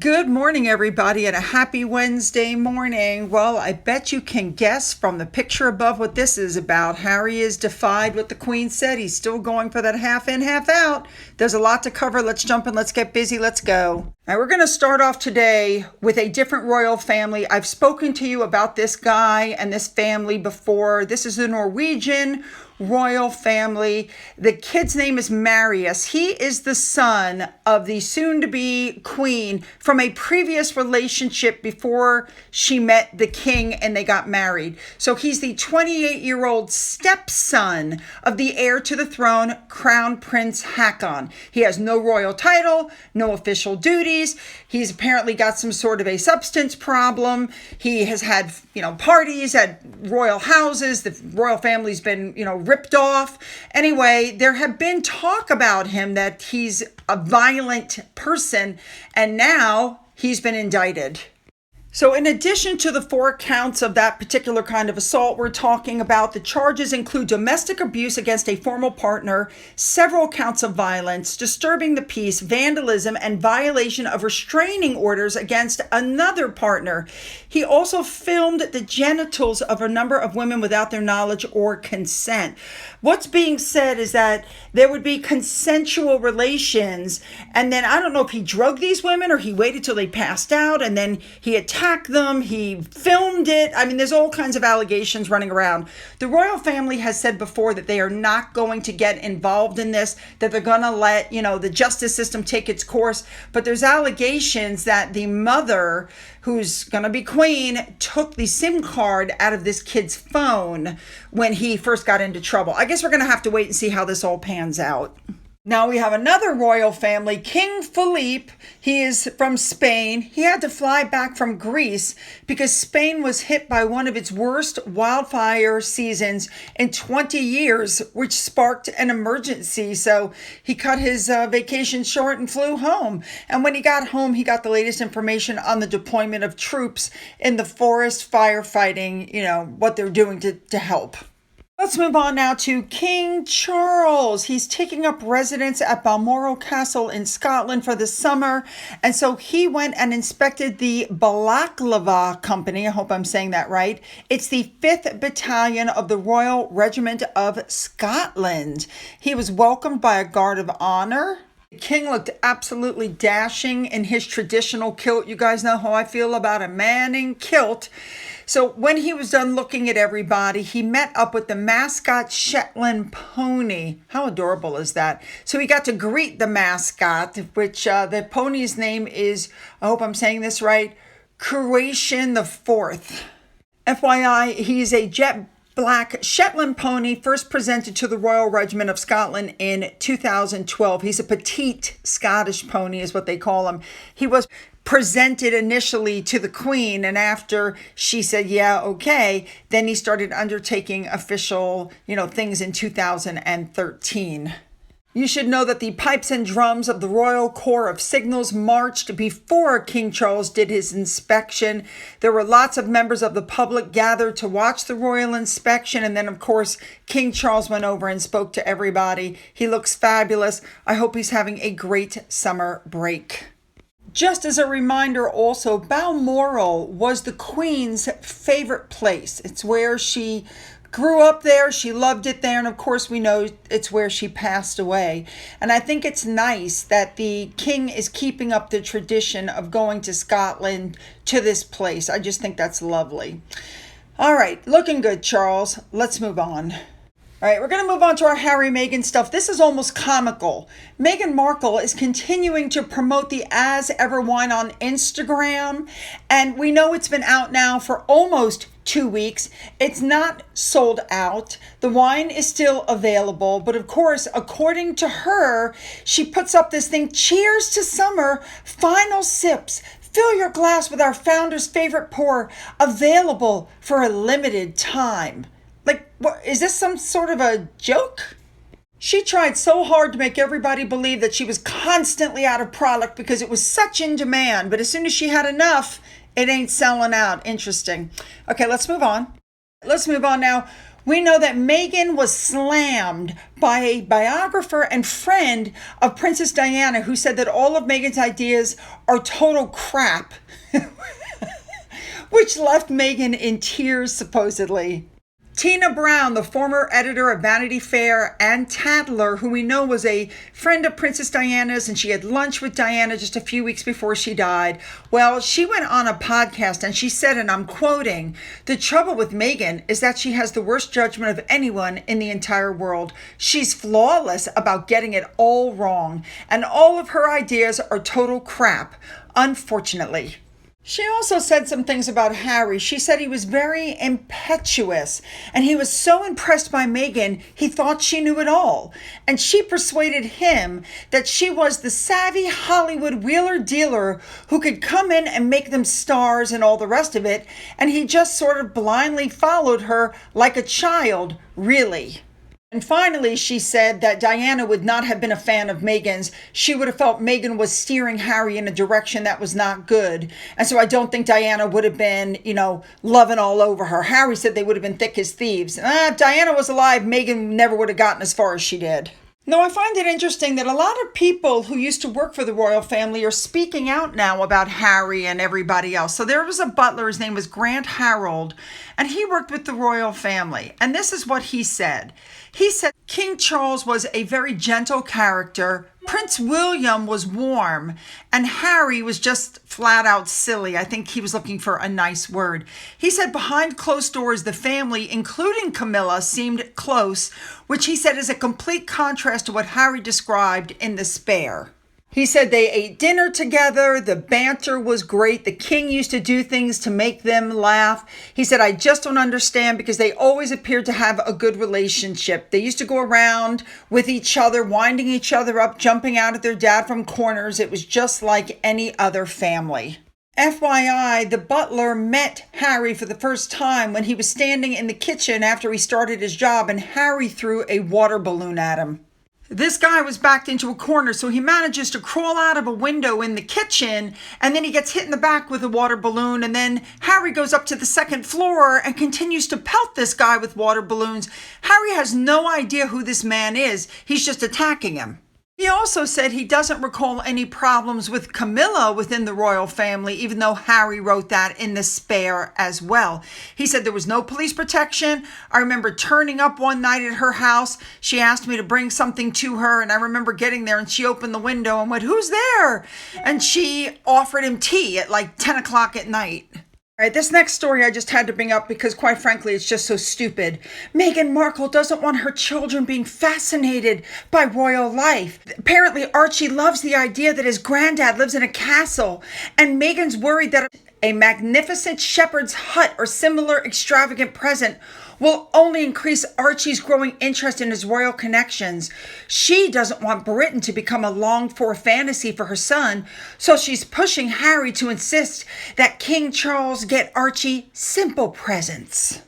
Good morning, everybody, and a happy Wednesday morning. Well, I bet you can guess from the picture above what this is about. Harry is defied what the Queen said. He's still going for that half in, half out. There's a lot to cover. Let's jump in. Let's get busy. Let's go. All right, we're going to start off today with a different royal family. I've spoken to you about this guy and this family before. This is a Norwegian royal family. The kid's name is Marius. He is the son of the soon-to-be queen from a previous relationship before she met the king and they got married. So he's the 28-year-old stepson of the heir to the throne, Crown Prince Haakon. He has no royal title, no official duties. He's apparently got some sort of a substance problem. He has had, parties at royal houses. The royal family's been, ripped off. Anyway, there have been talk about him that he's a violent person, and now he's been indicted. So in addition to the 4 counts of that particular kind of assault we're talking about, the charges include domestic abuse against a former partner, several counts of violence, disturbing the peace, vandalism, and violation of restraining orders against another partner. He also filmed the genitals of a number of women without their knowledge or consent. What's being said is that there would be consensual relations, and then I don't know if he drugged these women or he waited till they passed out and then he attacked them, he filmed it. I mean, there's all kinds of allegations running around. The royal family has said before that they are not going to get involved in this, that they're going to let, the justice system take its course. But there's allegations that the mother, who's going to be queen, took the SIM card out of this kid's phone when he first got into trouble. I guess we're going to have to wait and see how this all pans out. Now we have another royal family, King Philippe. He is from Spain. He had to fly back from Greece because Spain was hit by one of its worst wildfire seasons in 20 years, which sparked an emergency. So he cut his vacation short and flew home. And when he got home, he got the latest information on the deployment of troops in the forest firefighting, what they're doing to help. Let's move on now to King Charles. He's taking up residence at Balmoral Castle in Scotland for the summer. And so he went and inspected the Balaclava Company. I hope I'm saying that right. It's the 5th Battalion of the Royal Regiment of Scotland. He was welcomed by a guard of honor. The king looked absolutely dashing in his traditional kilt. You guys know how I feel about a man in kilt. So when he was done looking at everybody, he met up with the mascot Shetland pony. How adorable is that? So he got to greet the mascot, which the pony's name is, I hope I'm saying this right, Croatian the Fourth. FYI, he's a jet black Shetland pony, first presented to the Royal Regiment of Scotland in 2012. He's a petite Scottish pony is what they call him. He was presented initially to the Queen, and after she said, yeah, okay, then he started undertaking official, things in 2013. You should know that the pipes and drums of the Royal Corps of Signals marched before King Charles did his inspection. There were lots of members of the public gathered to watch the royal inspection. And then, of course, King Charles went over and spoke to everybody. He looks fabulous. I hope he's having a great summer break. Just as a reminder also, Balmoral was the Queen's favorite place. It's where she grew up there. She loved it there. And of course, we know it's where she passed away. And I think it's nice that the king is keeping up the tradition of going to Scotland to this place. I just think that's lovely. All right, looking good, Charles. Let's move on. All right, we're going to move on to our Harry Meghan stuff. This is almost comical. Meghan Markle is continuing to promote the As Ever wine on Instagram. And we know it's been out now for almost 2 weeks. It's not sold out. The wine is still available. But of course, according to her, she puts up this thing, cheers to summer, final sips. Fill your glass with our founder's favorite pour, available for a limited time. Like, what, is this some sort of a joke? She tried so hard to make everybody believe that she was constantly out of product because it was such in demand. But as soon as she had enough, it ain't selling out. Interesting. Okay, let's move on. Let's move on now. We know that Meghan was slammed by a biographer and friend of Princess Diana who said that all of Meghan's ideas are total crap, which left Meghan in tears, supposedly. Tina Brown, the former editor of Vanity Fair and Tatler, who we know was a friend of Princess Diana's, and she had lunch with Diana just a few weeks before she died. Well, she went on a podcast and she said, and I'm quoting, "The trouble with Meghan is that she has the worst judgment of anyone in the entire world. She's flawless about getting it all wrong, and all of her ideas are total crap, unfortunately." She also said some things about Harry. She said he was very impetuous and he was so impressed by Meghan, he thought she knew it all. And she persuaded him that she was the savvy Hollywood wheeler dealer who could come in and make them stars and all the rest of it. And he just sort of blindly followed her like a child, really. And finally, she said that Diana would not have been a fan of Meghan's. She would have felt Meghan was steering Harry in a direction that was not good. And so I don't think Diana would have been, loving all over her. Harry said they would have been thick as thieves. If Diana was alive, Meghan never would have gotten as far as she did. Now, I find it interesting that a lot of people who used to work for the royal family are speaking out now about Harry and everybody else. So there was a butler, his name was Grant Harold, and he worked with the royal family. And this is what he said. He said King Charles was a very gentle character. Prince William was warm, and Harry was just flat out silly. I think he was looking for a nice word. He said behind closed doors, the family, including Camilla, seemed close, which he said is a complete contrast to what Harry described in The Spare. He said they ate dinner together. The banter was great. The king used to do things to make them laugh. He said, I just don't understand because they always appeared to have a good relationship. They used to go around with each other, winding each other up, jumping out at their dad from corners. It was just like any other family. FYI, the butler met Harry for the first time when he was standing in the kitchen after he started his job, and Harry threw a water balloon at him. This guy was backed into a corner, so he manages to crawl out of a window in the kitchen, and then he gets hit in the back with a water balloon, and then Harry goes up to the second floor and continues to pelt this guy with water balloons. Harry has no idea who this man is. He's just attacking him. He also said he doesn't recall any problems with Camilla within the royal family, even though Harry wrote that in The Spare as well. He said there was no police protection. I remember turning up one night at her house. She asked me to bring something to her, and I remember getting there, and she opened the window and went, "Who's there?" And she offered him tea at like 10 o'clock at night. All right, this next story I just had to bring up because, quite frankly, it's just so stupid. Meghan Markle doesn't want her children being fascinated by royal life. Apparently, Archie loves the idea that his granddad lives in a castle, and Meghan's worried that a magnificent shepherd's hut or similar extravagant present will only increase Archie's growing interest in his royal connections. She doesn't want Britain to become a longed-for fantasy for her son, so she's pushing Harry to insist that King Charles get Archie simple presents.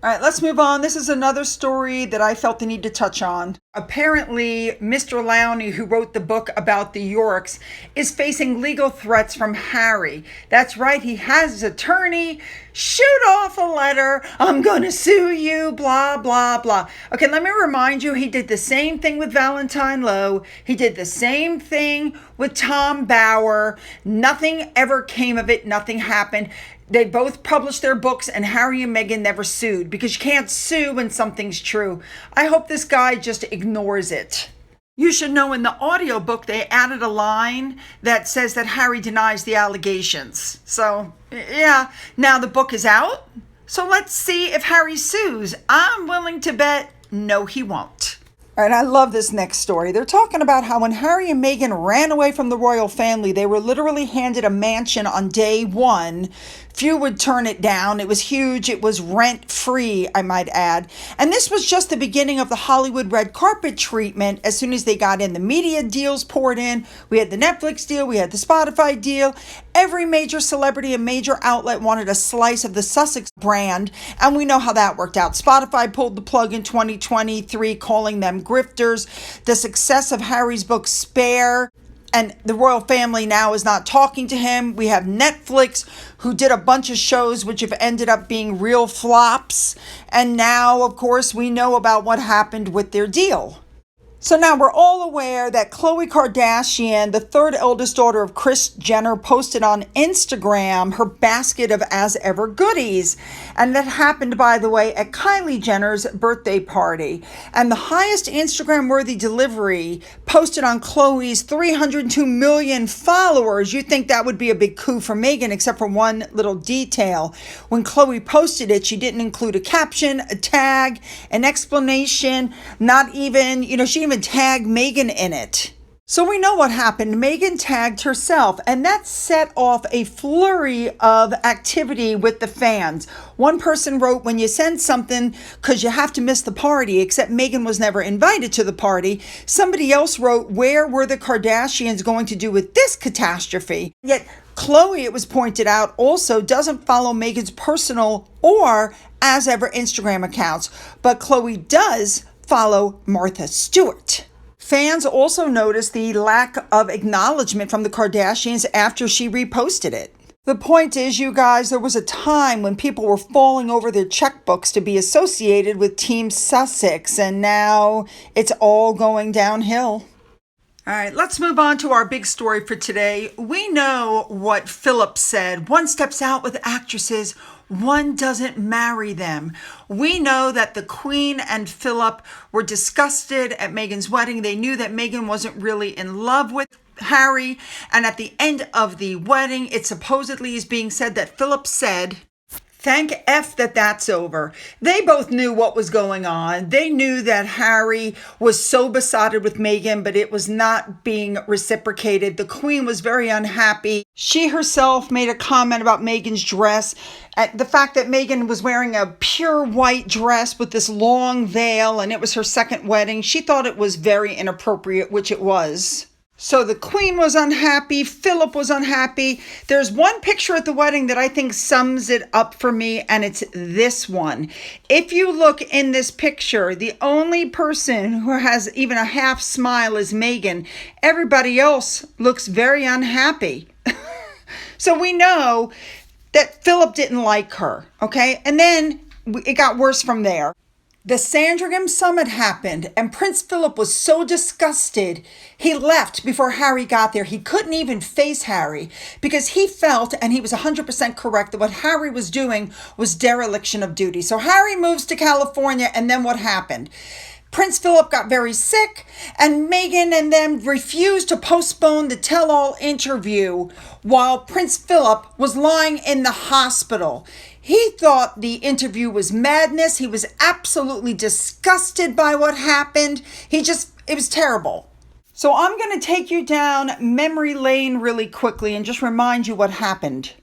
All right, let's move on. This is another story that I felt the need to touch on. Apparently, Mr. Lowney, who wrote the book about the Yorks, is facing legal threats from Harry. That's right, he has his attorney shoot off a letter. "I'm going to sue you, blah, blah, blah." Okay, let me remind you, he did the same thing with Valentine Lowe. He did the same thing with Tom Bower. Nothing ever came of it. Nothing happened. They both published their books, and Harry and Meghan never sued because you can't sue when something's true. I hope this guy just ignores it. You should know in the audiobook they added a line that says that Harry denies the allegations. So, yeah, now the book is out. So let's see if Harry sues. I'm willing to bet no, he won't. All right, I love this next story. They're talking about how when Harry and Meghan ran away from the royal family, they were literally handed a mansion on day one. Few would turn it down. It was huge. It was rent-free, I might add. And this was just the beginning of the Hollywood red carpet treatment. As soon as they got in, the media deals poured in. We had the Netflix deal. We had the Spotify deal. Every major celebrity and major outlet wanted a slice of the Sussex brand. And we know how that worked out. Spotify pulled the plug in 2023, calling them grifters. The success of Harry's book, Spare, And the royal family now is not talking to him. We have Netflix, who did a bunch of shows which have ended up being real flops. And now, of course, we know about what happened with their deal. So now we're all aware that Khloe Kardashian, the third eldest daughter of Kris Jenner, posted on Instagram her basket of as ever goodies. And that happened, by the way, at Kylie Jenner's birthday party. And the highest Instagram worthy delivery posted on Khloe's 302 million followers. You'd think that would be a big coup for Meghan, except for one little detail. When Khloe posted it, she didn't include a caption, a tag, an explanation, not even, she even tagged Meghan in it. So we know what happened. Meghan tagged herself, and that set off a flurry of activity with the fans. One person wrote, when you send something because you have to miss the party, except Meghan was never invited to the party. Somebody else wrote, where were the Kardashians going to do with this catastrophe? Yet Khloe, it was pointed out, also doesn't follow Meghan's personal or as ever Instagram accounts, but Khloe does follow Martha Stewart. Fans also noticed the lack of acknowledgement from the Kardashians after she reposted it. The point is, you guys, there was a time when people were falling over their checkbooks to be associated with Team Sussex, and now it's all going downhill. All right, let's move on to our big story for today. We know what Philip said. One steps out with actresses, one doesn't marry them. We know that the Queen and Philip were disgusted at Meghan's wedding. They knew that Meghan wasn't really in love with Harry. And at the end of the wedding, it supposedly is being said that Philip said, thank F that that's over. They both knew what was going on. They knew that Harry was so besotted with Meghan, but it was not being reciprocated. The Queen was very unhappy. She herself made a comment about Meghan's dress. The fact that Meghan was wearing a pure white dress with this long veil, and it was her second wedding. She thought it was very inappropriate, which it was. So the Queen was unhappy. Philip was unhappy. There's one picture at the wedding that I think sums it up for me, and it's this one. If you look in this picture, the only person who has even a half smile is Meghan. Everybody else looks very unhappy. So we know that Philip didn't like her, okay? And then it got worse from there. The Sandringham Summit happened, and Prince Philip was so disgusted, he left before Harry got there. He couldn't even face Harry because he felt, and he was 100% correct, that what Harry was doing was dereliction of duty. So Harry moves to California, and then what happened? Prince Philip got very sick, and Meghan and them refused to postpone the tell-all interview while Prince Philip was lying in the hospital. He thought the interview was madness. He was absolutely disgusted by what happened. It was terrible. So I'm going to take you down memory lane really quickly and just remind you what happened.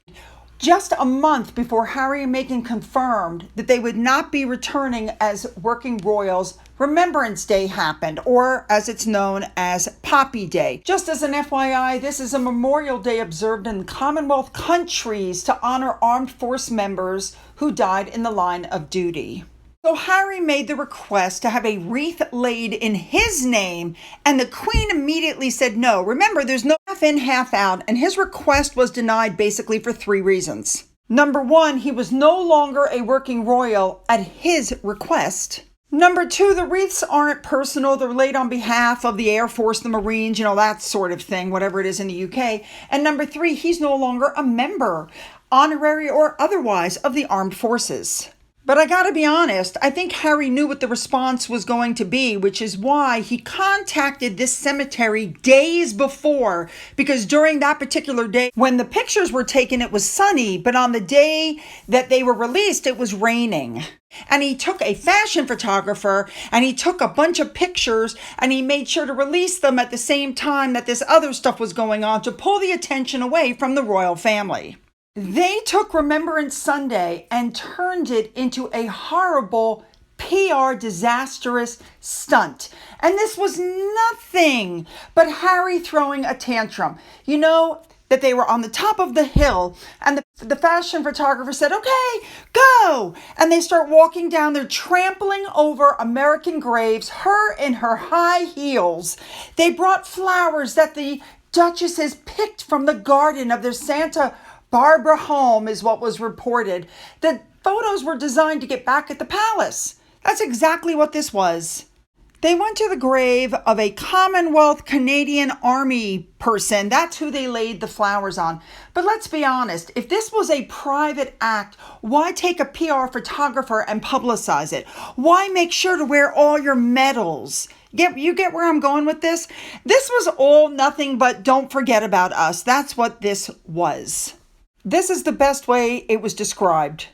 Just a month before Harry and Meghan confirmed that they would not be returning as working royals, Remembrance Day happened, or as it's known as Poppy Day. Just as an FYI, this is a Memorial Day observed in Commonwealth countries to honor armed force members who died in the line of duty. So Harry made the request to have a wreath laid in his name, and the Queen immediately said no. Remember, there's no half in, half out, and his request was denied basically for 3 reasons. Number 1, he was no longer a working royal at his request. Number 2, the wreaths aren't personal. They're laid on behalf of the Air Force, the Marines, that sort of thing, whatever it is in the UK. And number 3, he's no longer a member, honorary or otherwise, of the armed forces. But I gotta be honest, I think Harry knew what the response was going to be, which is why he contacted this cemetery days before, because during that particular day, when the pictures were taken, it was sunny, but on the day that they were released, it was raining. And he took a fashion photographer and he took a bunch of pictures and he made sure to release them at the same time that this other stuff was going on to pull the attention away from the royal family. They took Remembrance Sunday and turned it into a horrible PR disastrous stunt. And this was nothing but Harry throwing a tantrum. That they were on the top of the hill and the fashion photographer said, okay, go. And they start walking down there, trampling over American graves, her in her high heels. They brought flowers that the duchesses picked from the garden of their Santa Barbara home is what was reported. The photos were designed to get back at the palace. That's exactly what this was. They went to the grave of a Commonwealth Canadian Army person. That's who they laid the flowers on. But let's be honest, if this was a private act, why take a PR photographer and publicize it? Why make sure to wear all your medals? You get where I'm going with this? This was all nothing but don't forget about us. That's what this was. This is the best way it was described.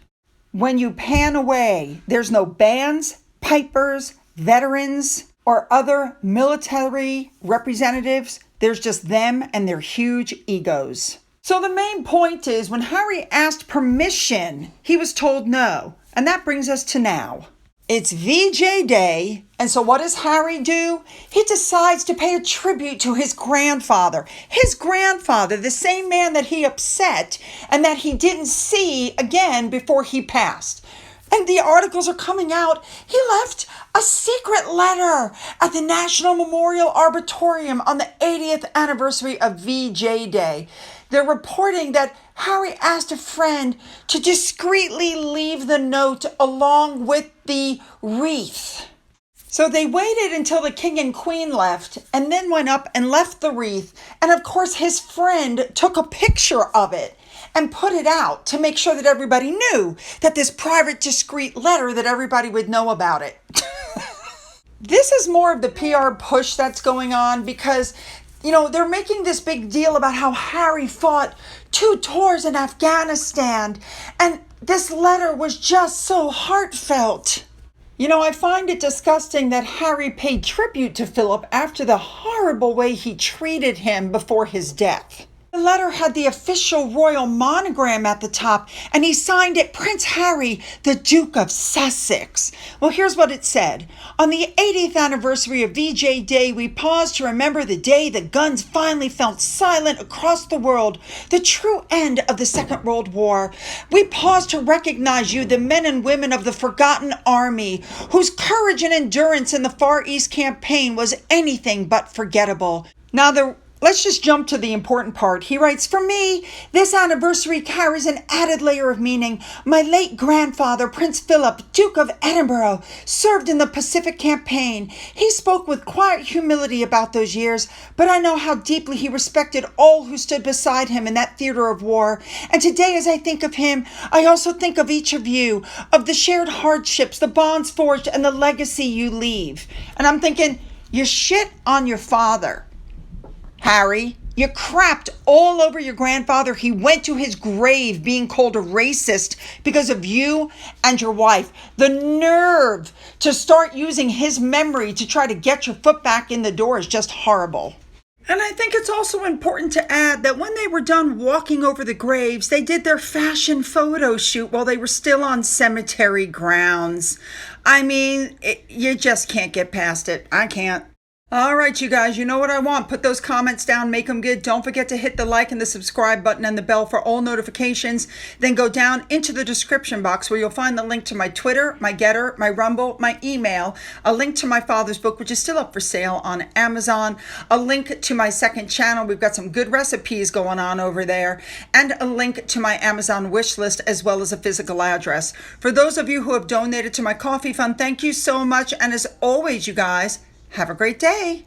When you pan away, there's no bands, pipers, veterans, or other military representatives. There's just them and their huge egos. So the main point is when Harry asked permission, he was told no. And that brings us to now. It's VJ Day, and so what does Harry do? He decides to pay a tribute to his grandfather. His grandfather, the same man that he upset and that he didn't see again before he passed. And the articles are coming out. He left a secret letter at the National Memorial Arboretum on the 80th anniversary of VJ Day. They're reporting that Harry asked a friend to discreetly leave the note along with the wreath. So they waited until the king and queen left and then went up and left the wreath. And of course, his friend took a picture of it and put it out to make sure that everybody knew that this private, discreet letter that everybody would know about it. This is more of the PR push that's going on because, they're making this big deal about how Harry fought 2 tours in Afghanistan. And this letter was just so heartfelt. I find it disgusting that Harry paid tribute to Philip after the horrible way he treated him before his death. The letter had the official royal monogram at the top, and he signed it Prince Harry, the Duke of Sussex. Well, here's what it said. On the 80th anniversary of VJ Day, we pause to remember the day the guns finally fell silent across the world, the true end of the Second World War. We pause to recognize you, the men and women of the forgotten army, whose courage and endurance in the Far East campaign was anything but forgettable. Now, let's just jump to the important part. He writes, for me, this anniversary carries an added layer of meaning. My late grandfather, Prince Philip, Duke of Edinburgh, served in the Pacific campaign. He spoke with quiet humility about those years, but I know how deeply he respected all who stood beside him in that theater of war. And today, as I think of him, I also think of each of you, of the shared hardships, the bonds forged, and the legacy you leave. And I'm thinking, you shit on your father, Harry. You crapped all over your grandfather. He went to his grave being called a racist because of you and your wife. The nerve to start using his memory to try to get your foot back in the door is just horrible. And I think it's also important to add that when they were done walking over the graves, they did their fashion photo shoot while they were still on cemetery grounds. I mean, you just can't get past it. I can't. All right, you guys, you know what I want. Put those comments down, make them good. Don't forget to hit the like and the subscribe button and the bell for all notifications. Then go down into the description box where you'll find the link to my Twitter, my Gettr, my Rumble, my email, a link to my father's book, which is still up for sale on Amazon, a link to my second channel. We've got some good recipes going on over there, and a link to my Amazon wish list, as well as a physical address. For those of you who have donated to my coffee fund, thank you so much. And as always, you guys, have a great day.